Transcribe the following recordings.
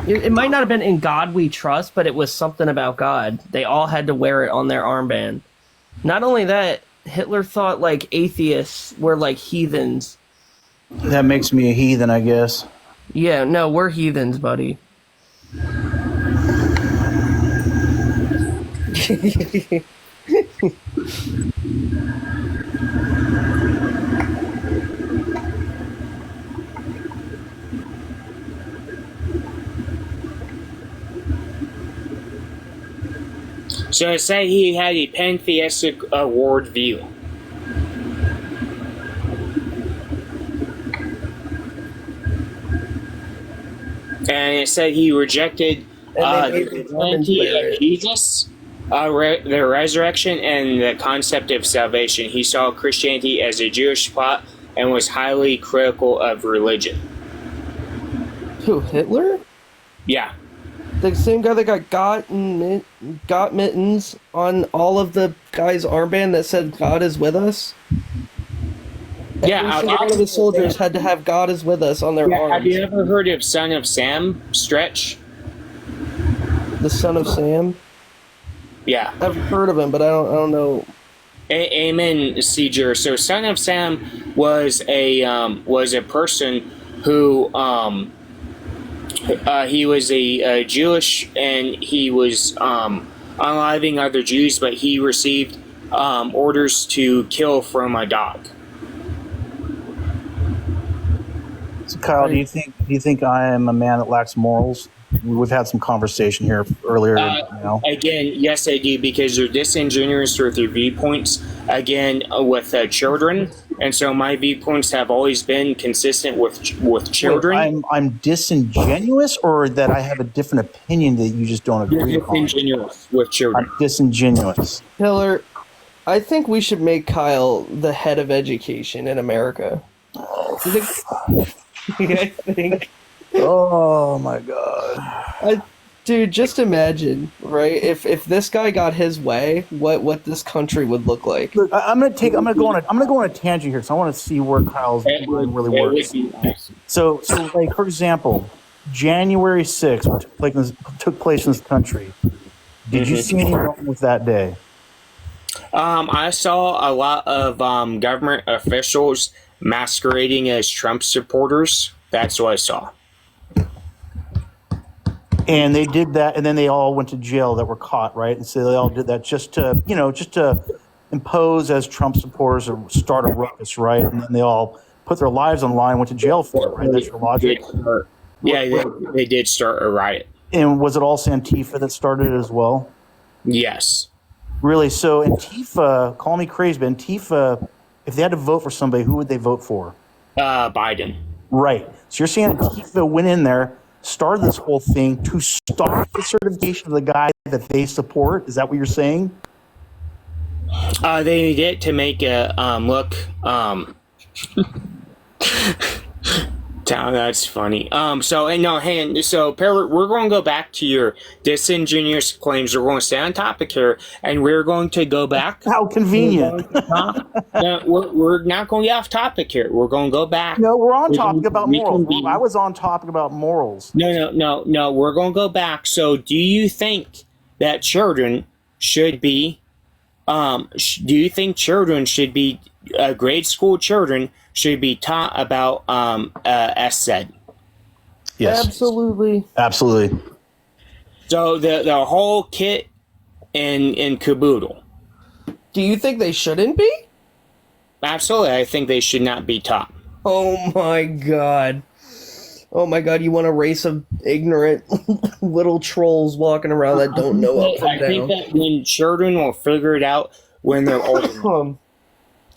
It might not have been "In God We Trust," but it was something about God. They all had to wear it on their armband. Not only that, Hitler thought like atheists were like heathens. That makes me a heathen, I guess. Yeah, no, we're heathens, buddy. So I say he had a pantheistic worldview. And it said he rejected the divinity of Jesus, the resurrection, and the concept of salvation. He saw Christianity as a Jewish plot and was highly critical of religion. Who, Hitler? Yeah. The same guy that got mittens on all of the guys' armband that said "God is with us." Yeah, Every single one of the soldiers had to have "God is with us" on their arms. Have you ever heard of Son of Sam Stretch? The son of Sam? Yeah. I've heard of him, but I don't know. Amen, Seeger. So Son of Sam was a person who he was a Jewish, and he was unaliving other Jews, but he received orders to kill from a dog. So, Kyle, do you think I am a man that lacks morals? We've had some conversation here earlier. Again, yes, I do, because you're disingenuous with your viewpoints. Again, with children, and so my viewpoints have always been consistent with children. Wait, I'm disingenuous, or that I have a different opinion that you just don't agree You're disingenuous with children. I'm disingenuous. Hiller, I think we should make Kyle the head of education in America. I think. Oh my God. Dude, just imagine, right? If this guy got his way, what this country would look like. Look, I'm gonna go on a tangent here, because I want to see where Kyle's mind really works. So like, for example, January 6th took place in this country. Did you see anything wrong with that day? I saw a lot of government officials masquerading as Trump supporters. That's what I saw. And they did that, and then they all went to jail that were caught, right? And so they all did that just to impose as Trump supporters or start a ruckus, right? And then they all put their lives on the line, went to jail for it, right? That's your logic. Yeah, they did start a riot. And was it all Antifa that started it as well? Yes. Really? So Antifa, call me crazy, but Antifa, if they had to vote for somebody, who would they vote for? Biden. Right. So you're saying Antifa went in there, started this whole thing to stop the certification of the guy that they support? Is that what you're saying? They did it to make a look. That's funny. So Perry, we're going to go back to your disingenuous claims. We're going to stay on topic here, and we're going to go back. How convenient. No, we're not going to get off topic here. We're going to go back. No, we're on topic about morals. I was on topic about morals. No. We're going to go back. So, do you think that children should be? Do you think children should be grade school children should be taught about SZ? Yes, absolutely. So the whole kit and caboodle. Do you think they shouldn't be? Absolutely, I think they should not be taught. Oh my god, you want a race of ignorant little trolls walking around that don't know up from down. I think that when children will figure it out when they're older.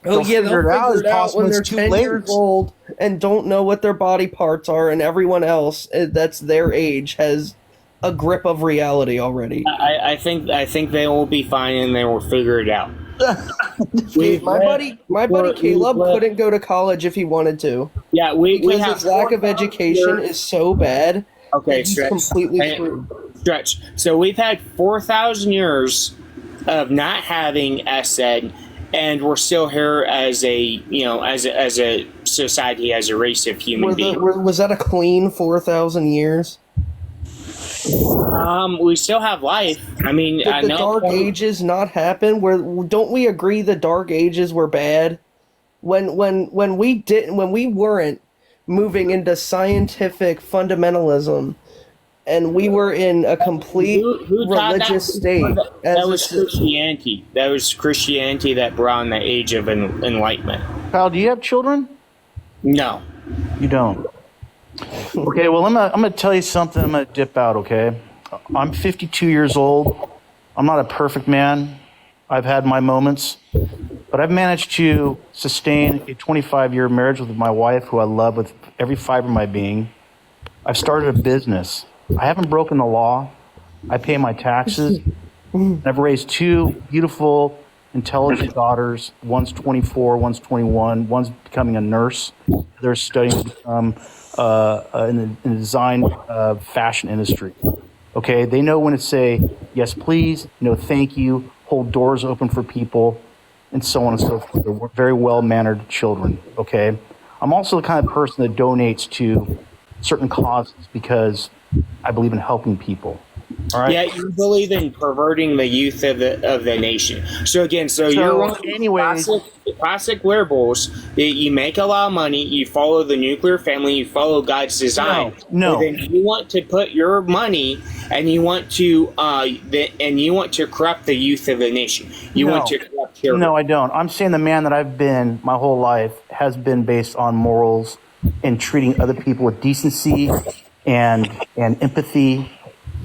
They'll figure it out when they're 10 years old and don't know what their body parts are, and everyone else that's their age has a grip of reality already. I think they will be fine, and they will figure it out. My buddy Caleb couldn't go to college if he wanted to. Yeah, because his lack of education is so bad. Okay, he's completely screwed. Stretch. So we've had 4,000 years of not having SN, and we're still here as a society, as a race of human beings. Was that a clean 4,000 years? We still have life. I mean, did the Dark Ages not happen? Don't we agree the Dark Ages were bad? When we weren't moving into scientific fundamentalism, and we were in a complete religious state. That was Christianity. That was Christianity that brought in the age of enlightenment. Kyle, do you have children? No. You don't. Okay, well, I'm gonna tell you something. I'm gonna dip out, okay? I'm 52 years old. I'm not a perfect man. I've had my moments. But I've managed to sustain a 25-year marriage with my wife, who I love with every fiber of my being. I've started a business. I haven't broken the law. I pay my taxes. I've raised two beautiful, intelligent daughters. One's 24, one's 21. One's becoming a nurse. They're studying to become in the design fashion industry. Okay, they know when to say yes, please, no, thank you, hold doors open for people, and so on and so forth. They're very well-mannered children, okay? I'm also the kind of person that donates to certain causes because I believe in helping people. All right? Yeah, you believe in perverting the youth of the nation. So again, you're one of the classic liberals. You make a lot of money. You follow the nuclear family. You follow God's design. No. Then you want to put your money, and you want to corrupt the youth of the nation. You want to corrupt children. No, I don't. I'm saying the man that I've been my whole life has been based on morals and treating other people with decency and empathy.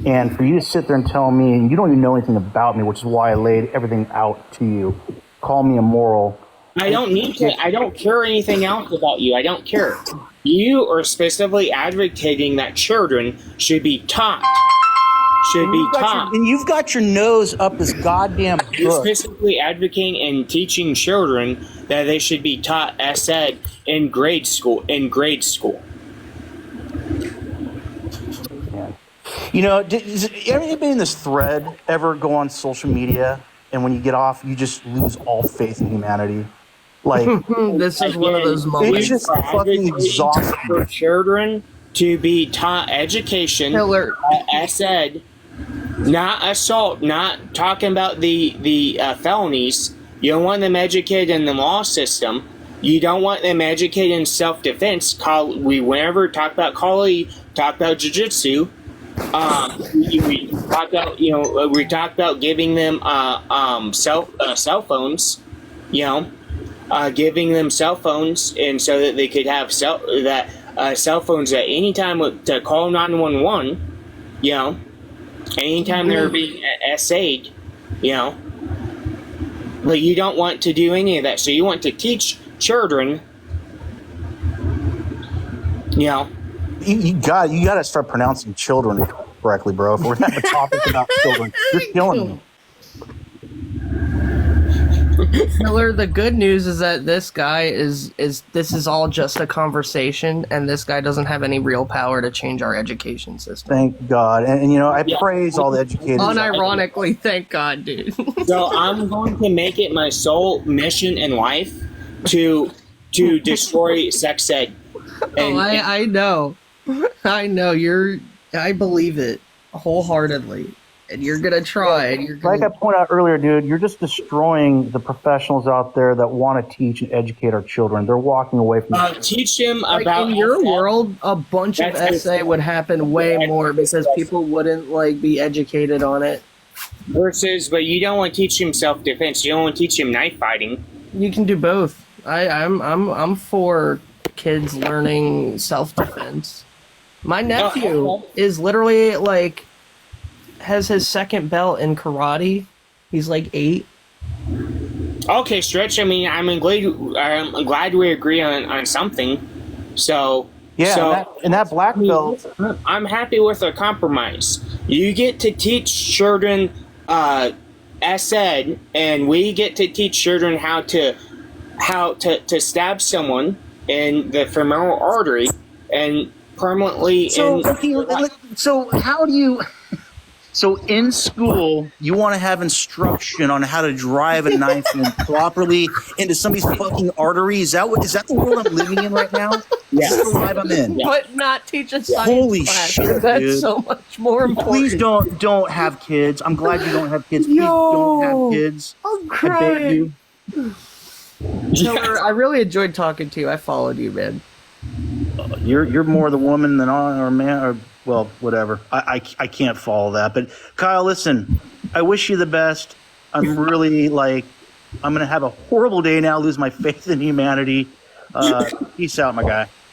And for you to sit there and tell me, and you don't even know anything about me, which is why I laid everything out to you, call me immoral. I don't need to. I don't care anything else about you. I don't care. You are specifically advocating that children should be taught. And you've got your nose up this goddamn book. You're specifically advocating and teaching children that they should be taught ed in grade school. You know, does anybody in this thread ever go on social media and when you get off, you just lose all faith in humanity? Like, this is one of those moments. It's just fucking exhausting. For children to be taught education, ed, not assault, not talking about the felonies. You don't want them educated in the law system. You don't want them educated in self-defense. Whenever talk about Kali, talk about jiu-jitsu. We talked about giving them cell phones, giving them cell phones, and so that they could have cell phones at any time to call 911. Anytime they're being essayed, but you don't want to do any of that. So you want to teach children, You got to start pronouncing children correctly, bro. If we're having a topic about children, you're killing me. Miller, the good news is that this guy this is all just a conversation, and this guy doesn't have any real power to change our education system. Thank God. And I praise all the educators. Unironically, thank God, dude. So I'm going to make it my sole mission in life to destroy sex ed. I know. I know. I believe it wholeheartedly. And you're going to try. Like I pointed out earlier, dude, you're just destroying the professionals out there that want to teach and educate our children. They're walking away from teach them about in your world, a bunch of essay would happen way more because people wouldn't be educated on it. But you don't want to teach them self-defense. You don't want to teach them knife fighting. You can do both. I'm for kids learning self-defense. My nephew is literally has his second belt in karate. He's 8. Okay, Stretch. I mean, I'm glad we agree on something. So yeah, so, and that black belt. I'm happy with a compromise. You get to teach children ed, and we get to teach children how to stab someone in the femoral artery and permanently. So how do you? So in school, you want to have instruction on how to drive a knife in properly into somebody's fucking artery. Is that the world I'm living in right now? Yes. Is this the vibe I'm in? But not teach a science Holy class. shit, That's dude. so much more important. Please don't have kids. I'm glad you don't have kids. Please Yo, don't have kids. I'm I beg crying. you. Taylor, I really enjoyed talking to you. I followed you, man. You're more the woman than I or man or well, whatever. I can't follow that. But Kyle, listen, I wish you the best. I'm really I'm gonna have a horrible day now, lose my faith in humanity. Peace out, my guy.